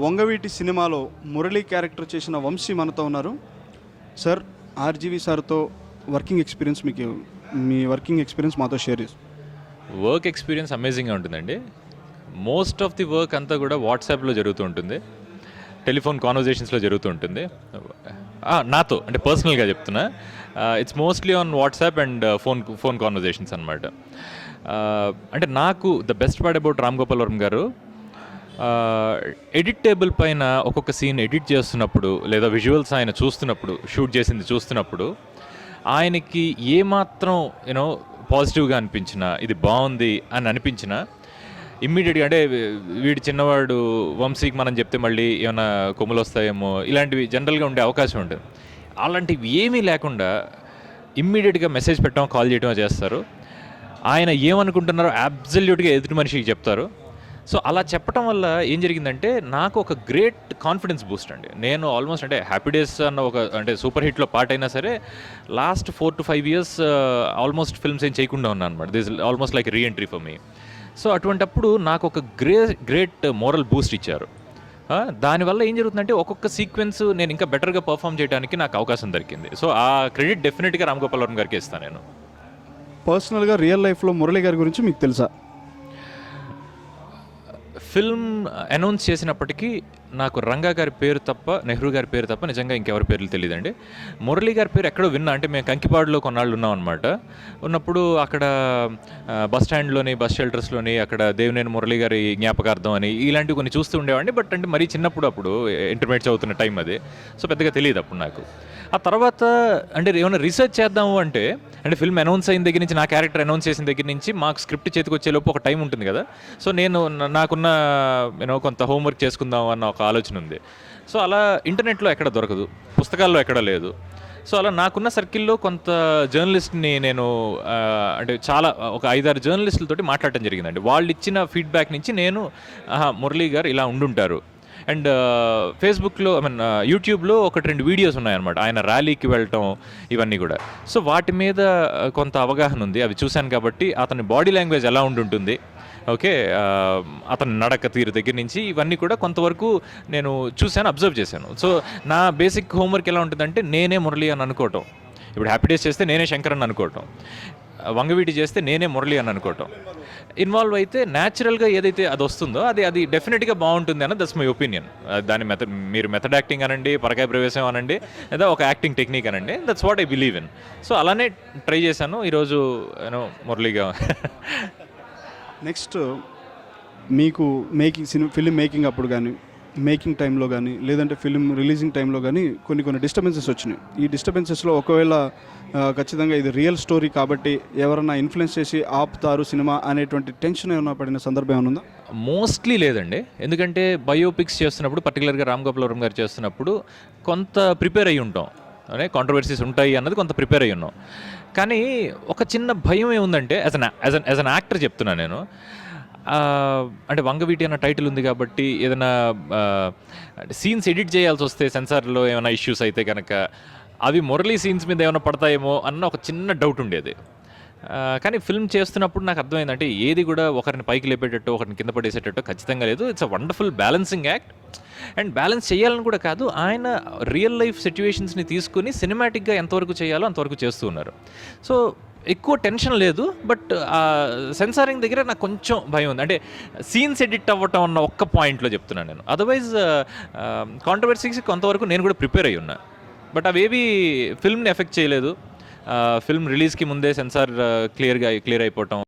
వంగవీటి సినిమాలో మురళీ క్యారెక్టర్ చేసిన వంశీ మనతో ఉన్నారు. సార్, ఆర్జీవి సార్తో వర్కింగ్ ఎక్స్పీరియన్స్ మీ వర్కింగ్ ఎక్స్పీరియన్స్ మాతో షేర్ చేసి. వర్క్ ఎక్స్పీరియన్స్ అమేజింగ్గా ఉంటుందండి. మోస్ట్ ఆఫ్ ది వర్క్ అంతా కూడా వాట్సాప్లో జరుగుతూ ఉంటుంది, టెలిఫోన్ కాన్వర్జేషన్స్లో జరుగుతూ ఉంటుంది. నాతో అంటే పర్సనల్గా చెప్తున్నా, it's mostly on WhatsApp and phone conversations అనమాట. అంటే నాకు the best part about Ram Gopal Varma గారు, ఎడిట్ టేబుల్ పైన ఒక్కొక్క సీన్ ఎడిట్ చేస్తున్నప్పుడు లేదా విజువల్స్ ఆయన షూట్ చేసింది చూస్తున్నప్పుడు ఆయనకి ఏమాత్రం పాజిటివ్గా అనిపించినా, ఇది బాగుంది అని అనిపించినా ఇమ్మీడియట్గా అంటే వీడి చిన్నవాడు వంశీకి మనం చెప్తే మళ్ళీ ఏమైనా కొమ్ములు వస్తాయేమో ఇలాంటివి జనరల్గా ఉండే అవకాశం ఉంటుంది. అలాంటివి ఏమీ లేకుండా ఇమ్మీడియట్గా మెసేజ్ పెట్టడం, కాల్ చేయడం చేస్తారు. ఆయన ఏమనుకుంటున్నారో అబ్సల్యూట్గా ఎదుటి మనిషికి చెప్తారు. సో అలా చెప్పడం వల్ల ఏం జరిగిందంటే నాకు ఒక గ్రేట్ కాన్ఫిడెన్స్ బూస్ట్ అండి. నేను ఆల్మోస్ట్ అంటే హ్యాపీ డేస్ అన్న అంటే సూపర్ హిట్లో పార్ట్ అయినా సరే last 4 to 5 years almost films ఏం చేయకుండా ఉన్నాను అనమాట. This almost like reentry for me. So అటువంటప్పుడు నాకు ఒక గ్రేట్ మోరల్ బూస్ట్ ఇచ్చారు. దానివల్ల ఏం జరుగుతుందంటే ఒక్కొక్క సీక్వెన్స్ నేను ఇంకా బెటర్గా పర్ఫామ్ చేయడానికి నాకు అవకాశం దొరికింది. సో ఆ క్రెడిట్ డెఫినెట్గా రామ్ గోపాల్ వర్మ గారికి ఇస్తాను నేను. పర్సనల్గా రియల్ లైఫ్లో మురళీ గారి గురించి మీకు తెలుసా? ఫిల్మ్ అనౌన్స్ చేసినప్పటికీ నాకు రంగా గారి పేరు తప్ప, నెహ్రూ గారి పేరు తప్ప నిజంగా ఇంకెవరి పేర్లు తెలియదండి. మురళీ గారి పేరు ఎక్కడో విన్నా. అంటే మేము కంకిపాడులో కొన్నాళ్ళు ఉన్నాం అనమాట. ఉన్నప్పుడు అక్కడ బస్ స్టాండ్లోని, బస్ షెల్టర్స్లోని అక్కడ దేవినేని మురళీ గారి జ్ఞాపకార్థం అని ఇలాంటివి కొన్ని చూస్తూ ఉండేవాడిని. బట్ అంటే మరీ చిన్నప్పుడు, అప్పుడు ఇంటర్మీడియట్ చదువుతున్న టైం అది. సో పెద్దగా తెలియదు అప్పుడు నాకు. ఆ తర్వాత అంటే ఏమైనా రీసెర్చ్ చేద్దాము అంటే ఫిల్మ్ అనౌన్స్ అయిన దగ్గర నుంచి, నా క్యారెక్టర్ అనౌన్స్ చేసిన దగ్గర నుంచి మాకు స్క్రిప్ట్ చేతికి వచ్చేలోపు ఒక టైం ఉంటుంది కదా. సో నేను నాకున్న కొంత హోంవర్క్ చేసుకుందాం అన్న ఒక ఆలోచన ఉంది. సో అలా ఇంటర్నెట్లో ఎక్కడ దొరకదు, పుస్తకాల్లో ఎక్కడ లేదు. సో అలా నాకున్న సర్కిల్లో కొంత జర్నలిస్ట్ని నేను అంటే చాలా ఒక 5-6 జర్నలిస్టులతోటి మాట్లాడటం జరిగిందండి. వాళ్ళు ఇచ్చిన ఫీడ్బ్యాక్ నుంచి నేను మురళీ గారు ఇలా ఉండుంటారు. అండ్ ఫేస్బుక్లో యూట్యూబ్లో 1-2 వీడియోస్ ఉన్నాయన్నమాట ఆయన ర్యాలీకి వెళ్ళటం ఇవన్నీ కూడా. సో వాటి మీద కొంత అవగాహన ఉంది, అవి చూశాను కాబట్టి అతని బాడీ లాంగ్వేజ్ ఎలా ఉండుంటుంది, ఓకే, అతని నడక తీరు దగ్గర నుంచి ఇవన్నీ కూడా కొంతవరకు నేను చూశాను, అబ్జర్వ్ చేశాను. సో నా బేసిక్ హోంవర్క్ ఎలా ఉంటుందంటే నేనే మురళి అని అనుకోవటం. ఇప్పుడు హ్యాపీ డేస్ చేస్తే నేనే శంకర్ అని అనుకోవటం, వంగవీటి చేస్తే నేనే మురళి అని అనుకోవటం. ఇన్వాల్వ్ అయితే న్యాచురల్గా ఏదైతే అది వస్తుందో అది డెఫినెట్గా బాగుంటుంది అన్న దట్స్ మై ఒపీనియన్. దాని మీరు మెథడ్ యాక్టింగ్ అనండి, పరకాయ ప్రవేశం అనండి, లేదా ఒక యాక్టింగ్ టెక్నిక్ అనండి, that's what I believe in. So అలానే ట్రై చేశాను ఈరోజు మురళిగా. నెక్స్ట్ మీకు ఫిలిం మేకింగ్ అప్పుడు కానీ, మేకింగ్ టైంలో కానీ, లేదంటే ఫిలిం రిలీజింగ్ టైంలో కానీ కొన్ని డిస్టర్బెన్సెస్ వచ్చినాయి. ఈ డిస్టర్బెన్సెస్లో ఒకవేళ ఖచ్చితంగా ఇది రియల్ స్టోరీ కాబట్టి ఎవరన్నా ఇన్ఫ్లుయెన్స్ చేసి ఆపుతారు సినిమా అనేటువంటి టెన్షన్ ఏమైనా పడిన సందర్భం ఏమైనా ఉందా? మోస్ట్లీ లేదండి. ఎందుకంటే బయోపిక్స్ చేస్తున్నప్పుడు, పర్టికులర్గా రామ్ గోపాల్ వర్మ గారు చేస్తున్నప్పుడు కొంత ప్రిపేర్ అయ్యి ఉంటాం, అనే కాంట్రవర్సీస్ ఉంటాయి అన్నది కొంత ప్రిపేర్ అయ్యి ఉన్నాం. కానీ ఒక చిన్న భయం ఏముందంటే యాజ్ అన్ యాక్టర్ చెప్తున్నాను నేను, అంటే వంగవీటి అన్న టైటిల్ ఉంది కాబట్టి ఏదైనా సీన్స్ ఎడిట్ చేయాల్సి వస్తే సెన్సార్లో ఏమైనా ఇష్యూస్ అయితే కనుక అవి మురళీ సీన్స్ మీద ఏమైనా పడతాయేమో అన్న ఒక చిన్న డౌట్ ఉండేది. కానీ ఫిల్మ్ చేస్తున్నప్పుడు నాకు అర్థమైందంటే ఏది కూడా ఒకరిని పైకి లేపేటట్టు, ఒకరిని కింద పడేసేటట్టు ఖచ్చితంగా లేదు. It's a wonderful balancing act. And balance చేయాలని కూడా కాదు, ఆయన రియల్ లైఫ్ సిచ్యువేషన్స్ని తీసుకుని సినిమాటిక్గా ఎంతవరకు చేయాలో అంతవరకు చేస్తూ ఉన్నారు. సో ఎక్కువ టెన్షన్ లేదు. బట్ సెన్సారింగ్ దగ్గర నాకు కొంచెం భయం ఉంది. అంటే సీన్స్ ఎడిట్ అవ్వటం అన్న ఒక్క పాయింట్లో చెప్తున్నాను నేను. అదర్వైజ్ కాంట్రవర్సీకి కొంతవరకు నేను కూడా ప్రిపేర్ అయ్యి ఉన్నా. బట్ అవేవి ఫిల్మ్ని ఎఫెక్ట్ చేయలేదు. ఫిల్మ్ రిలీజ్కి ముందే సెన్సార్ క్లియర్ అయిపోవటం.